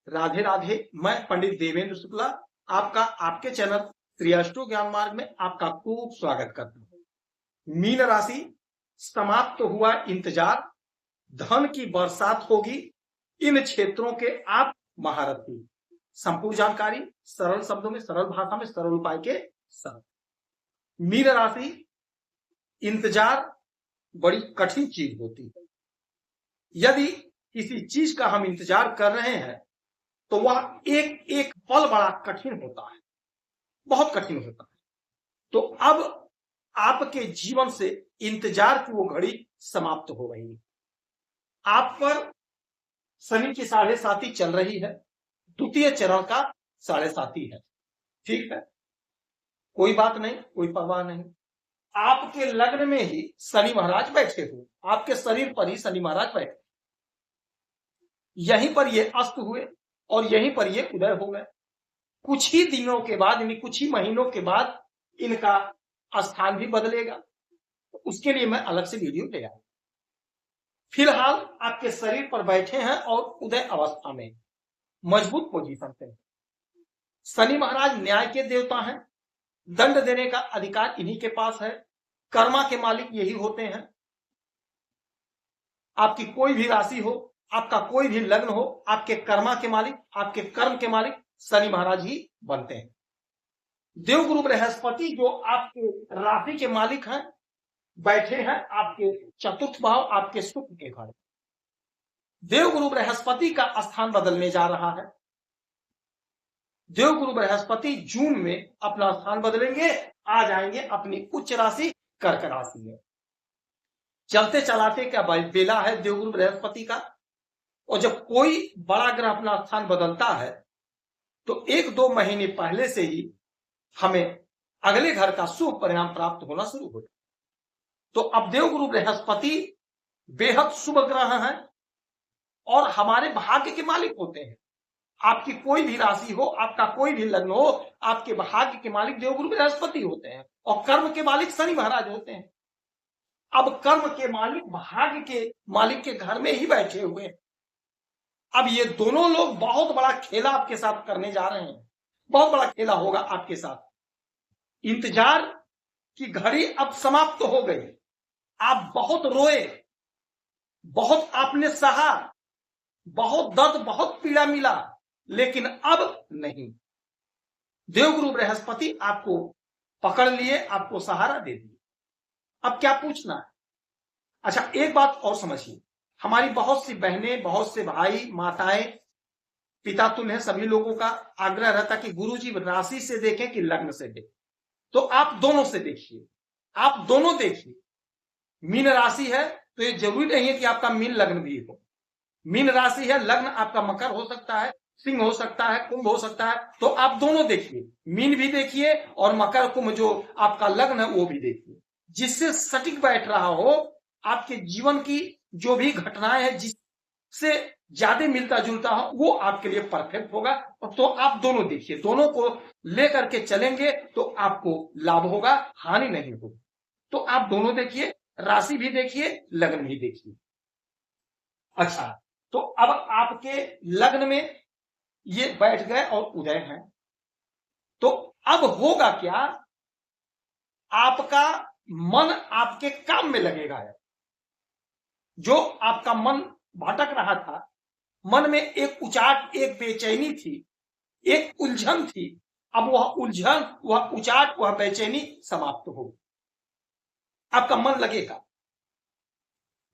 राधे राधे। मैं पंडित देवेंद्र शुक्ला आपका आपके चैनल श्री अष्टो ज्ञान मार्ग में आपका खूब स्वागत करता हूं। मीन राशि, समाप्त तो हुआ इंतजार, धन की बरसात होगी, इन क्षेत्रों के आप महारथी। संपूर्ण जानकारी सरल शब्दों में, सरल भाषा में, सरल उपाय के साथ। मीन राशि, इंतजार बड़ी कठिन चीज होती है। यदि किसी चीज का हम इंतजार कर रहे हैं तो वह एक एक पल बड़ा कठिन होता है, बहुत कठिन होता है। तो अब आपके जीवन से इंतजार की वो घड़ी समाप्त हो रही है। आप पर शनि की 7.5 चल रही है, द्वितीय चरण का 7.5 है। ठीक है, कोई बात नहीं, कोई परवाह नहीं। आपके लग्न में ही शनि महाराज बैठे हुए, आपके शरीर पर ही शनि महाराज बैठे, यहीं पर ये अस्त हुए और यहीं पर ये उदय हो गए। कुछ ही दिनों के बाद, यानी कुछ ही महीनों के बाद इनका स्थान भी बदलेगा। तो उसके लिए मैं अलग से वीडियो ले आया। फिलहाल आपके शरीर पर बैठे हैं और उदय अवस्था में, मजबूत पोजीशन पे। शनि महाराज न्याय के देवता हैं, दंड देने का अधिकार इन्हीं के पास है, कर्मा के मालिक यही होते हैं। आपकी कोई भी राशि हो, आपका कोई भी लग्न हो, आपके कर्मा के मालिक, आपके कर्म के मालिक शनि महाराज ही बनते हैं। देवगुरु बृहस्पति जो आपके राशि के मालिक हैं, बैठे हैं आपके चतुर्थ भाव, आपके सुख के घर। देवगुरु बृहस्पति का स्थान बदलने जा रहा है। देवगुरु बृहस्पति जून में अपना स्थान बदलेंगे, आ जाएंगे अपनी उच्च राशि कर्क राशि में। चलते चलाते क्या बेला है देवगुरु बृहस्पति का। और जब कोई बड़ा ग्रह अपना स्थान बदलता है तो 1-2 महीने पहले से ही हमें अगले घर का शुभ परिणाम प्राप्त होना शुरू होता है। तो अब देवगुरु बृहस्पति बेहद शुभ ग्रह हैं और हमारे भाग्य के मालिक होते हैं। आपकी कोई भी राशि हो, आपका कोई भी लग्न हो, आपके भाग्य के मालिक देवगुरु बृहस्पति होते हैं और कर्म के मालिक शनि महाराज होते हैं। अब कर्म के मालिक भाग्य के मालिक के घर में ही बैठे हुए हैं। अब ये दोनों लोग बहुत बड़ा खेला आपके साथ करने जा रहे हैं, बहुत बड़ा खेला होगा आपके साथ। इंतजार की घड़ी अब समाप्त हो गई। आप बहुत रोए, बहुत आपने सहा, बहुत दर्द, बहुत पीड़ा मिला, लेकिन अब नहीं। देवगुरु बृहस्पति आपको पकड़ लिए, आपको सहारा दे दिए। अब क्या पूछना है? अच्छा, एक बात और समझिए, हमारी बहुत सी बहनें, बहुत से भाई, माताएं, पिता तुल्य सभी लोगों का आग्रह रहता कि गुरुजी राशि से देखें कि लग्न से देखें। तो आप दोनों से देखिए, आप दोनों देखिए। मीन राशि है तो ये जरूरी नहीं है कि आपका मीन लग्न भी हो। मीन राशि है, लग्न आपका मकर हो सकता है, सिंह हो सकता है, कुंभ हो सकता है। तो आप दोनों देखिए, मीन भी देखिए और मकर कुंभ जो आपका लग्न है वो भी देखिए। जिससे सटीक बैठ रहा हो, आपके जीवन की जो भी घटनाएं हैं जिससे ज्यादा मिलता जुलता हो, वो आपके लिए परफेक्ट होगा। तो आप दोनों देखिए, दोनों को लेकर के चलेंगे तो आपको लाभ होगा, हानि नहीं होगी। तो आप दोनों देखिए, राशि भी देखिए, लग्न भी देखिए। अच्छा, तो अब आपके लग्न में ये बैठ गए और उदय हैं, तो अब होगा क्या? आपका मन आपके काम में लगेगा। जो आपका मन भटक रहा था, मन में एक उचाट, एक बेचैनी थी, एक उलझन थी, अब वह उलझन, वह उचाट, वह बेचैनी समाप्त हो, आपका मन लगेगा।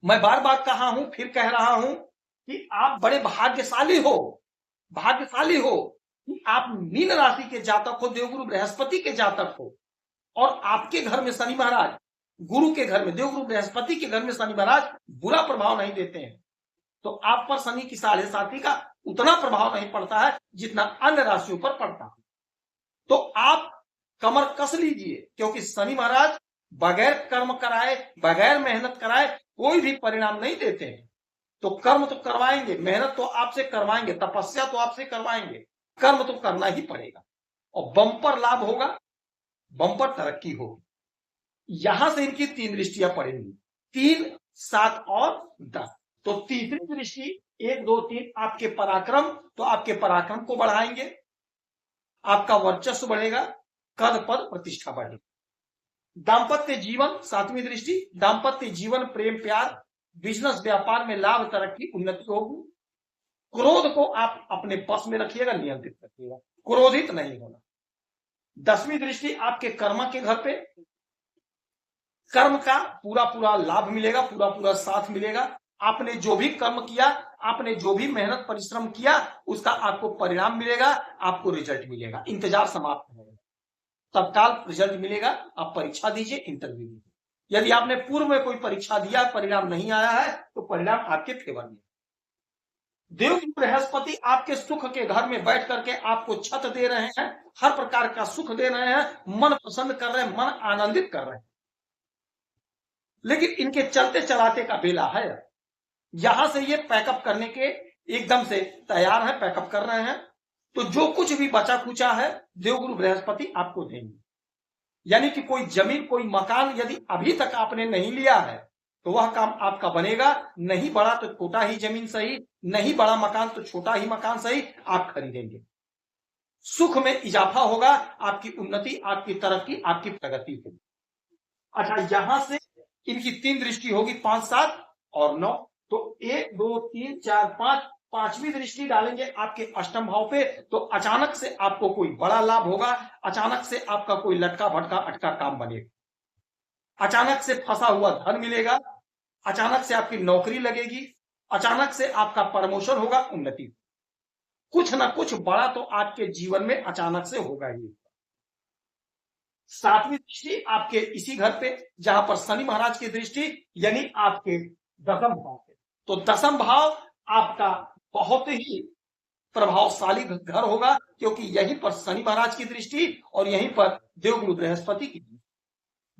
मैं बार बार कहा हूं, फिर कह रहा हूं कि आप बड़े भाग्यशाली हो, भाग्यशाली हो कि आप मीन राशि के जातक हो, देवगुरु बृहस्पति के जातक हो और आपके घर में शनि महाराज, गुरु के घर में, देवगुरु बृहस्पति के घर में शनि महाराज बुरा प्रभाव नहीं देते हैं। तो आप पर शनि की 7.5 का उतना प्रभाव नहीं पड़ता है जितना अन्य राशियों पर पड़ता है। तो आप कमर कस लीजिए, क्योंकि शनि महाराज बगैर कर्म कराए, बगैर मेहनत कराए कोई भी परिणाम नहीं देते हैं। तो कर्म तो करवाएंगे, मेहनत तो आपसे करवाएंगे, तपस्या तो आपसे करवाएंगे, कर्म तो करना ही पड़ेगा और बंपर लाभ होगा, बंपर तरक्की होगी। यहां से इनकी 3 दृष्टियां पड़ेंगी, 3, 7 और 10। तो तीसरी दृष्टि 1 2 3 आपके पराक्रम, तो आपके पराक्रम को बढ़ाएंगे, आपका वर्चस्व बढ़ेगा, पद प्रतिष्ठा बढ़ेगी। दाम्पत्य जीवन 7वीं दृष्टि, दाम्पत्य जीवन प्रेम प्यार बिजनेस व्यापार में लाभ तरक्की उन्नति होगी। क्रोध को आप अपने बस में रखिएगा, नियंत्रित रखिएगा, क्रोधित नहीं होना। 10वीं दृष्टि आपके कर्म के घर पे, कर्म का पूरा पूरा लाभ मिलेगा, पूरा पूरा साथ मिलेगा। आपने जो भी कर्म किया, आपने जो भी मेहनत परिश्रम किया, उसका आपको परिणाम मिलेगा, आपको रिजल्ट मिलेगा। इंतजार समाप्त होगा, तत्काल रिजल्ट मिलेगा। आप परीक्षा दीजिए, इंटरव्यू दीजिए। यदि आपने पूर्व में कोई परीक्षा दिया, परिणाम नहीं आया है, तो परिणाम आपके फेवर में। देवगुरु बृहस्पति आपके सुख के घर में बैठ करके आपको छत दे रहे हैं, हर प्रकार का सुख दे रहे हैं, मन प्रसन्न कर रहे हैं, मन आनंदित कर रहे हैं। लेकिन इनके चलते चलाते का बेला है। यहां से ये पैकअप करने के एकदम से तैयार है, पैकअप कर रहे हैं। तो जो कुछ भी बचा खुचा है, देवगुरु बृहस्पति आपको देंगे। यानी कि कोई जमीन, कोई मकान यदि अभी तक आपने नहीं लिया है, तो वह काम आपका बनेगा। नहीं बड़ा तो छोटा ही जमीन सही, नहीं बड़ा मकान तो छोटा ही मकान सही, आप खरीदेंगे। सुख में इजाफा होगा, आपकी उन्नति, आपकी तरक्की, आपकी प्रगति होगी। अच्छा, यहां से इनकी 3 दृष्टि होगी, 5 7 और 9। तो 1 2 3 4 5, 5वीं दृष्टि डालेंगे आपके अष्टम भाव पे, तो अचानक से आपको कोई बड़ा लाभ होगा, अचानक से आपका कोई लटका भटका अटका काम बनेगा, अचानक से फंसा हुआ धन मिलेगा, अचानक से आपकी नौकरी लगेगी, अचानक से आपका प्रमोशन होगा, उन्नति। कुछ ना कुछ बड़ा तो आपके जीवन में अचानक से होगा ही। 7वीं दृष्टि आपके इसी घर पे, जहां पर शनि महाराज की दृष्टि, यानी आपके 10म भाव पे। तो 10म भाव आपका बहुत ही प्रभावशाली घर होगा, क्योंकि यहीं पर शनि महाराज की दृष्टि और यहीं पर देवगुरु बृहस्पति की दृष्टि।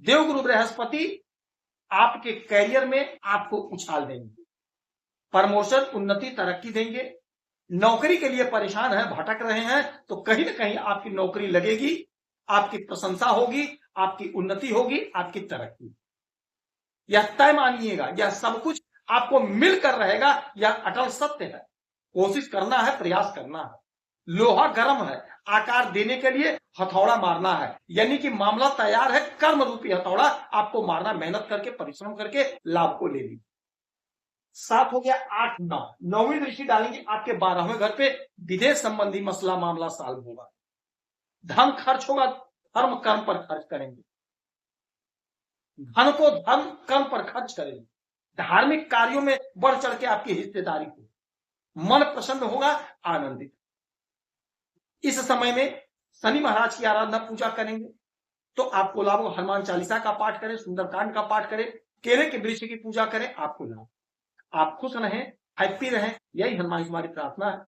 देवगुरु बृहस्पति आपके कैरियर में आपको उछाल देंगे, प्रमोशन, उन्नति, तरक्की देंगे। नौकरी के लिए परेशान है, भटक रहे हैं, तो कहीं ना कहीं आपकी नौकरी लगेगी, आपकी प्रशंसा होगी, आपकी उन्नति होगी, आपकी तरक्की। यह तय मानिएगा, यह सब कुछ आपको मिलकर रहेगा, यह अटल सत्य है। कोशिश करना है, प्रयास करना है। लोहा गर्म है, आकार देने के लिए हथौड़ा मारना है, यानी कि मामला तैयार है, कर्म रूपी हथौड़ा आपको मारना, मेहनत करके, परिश्रम करके लाभ को ले लीजिए। 7 हो गया, 8 9, 9वीं दृष्टि डालेंगे आपके 12वें घर पे, विदेश संबंधी मसला मामला सॉल्व होगा, धन खर्च होगा, धर्म कर्म पर खर्च करेंगे, धन को धर्म कर्म पर खर्च करेंगे, धार्मिक कार्यों में बढ़ चढ़ के आपकी हिस्सेदारी हो, मन प्रसन्न होगा, आनंदित। इस समय में शनि महाराज की आराधना पूजा करेंगे तो आपको लाभ। हनुमान चालीसा का पाठ करें, सुंदरकांड का पाठ करें, केले के वृक्ष की पूजा करें, आपको लाभ। आप खुश रहें, हैप्पी रहें, यही हनुमान की हमारी प्रार्थना है।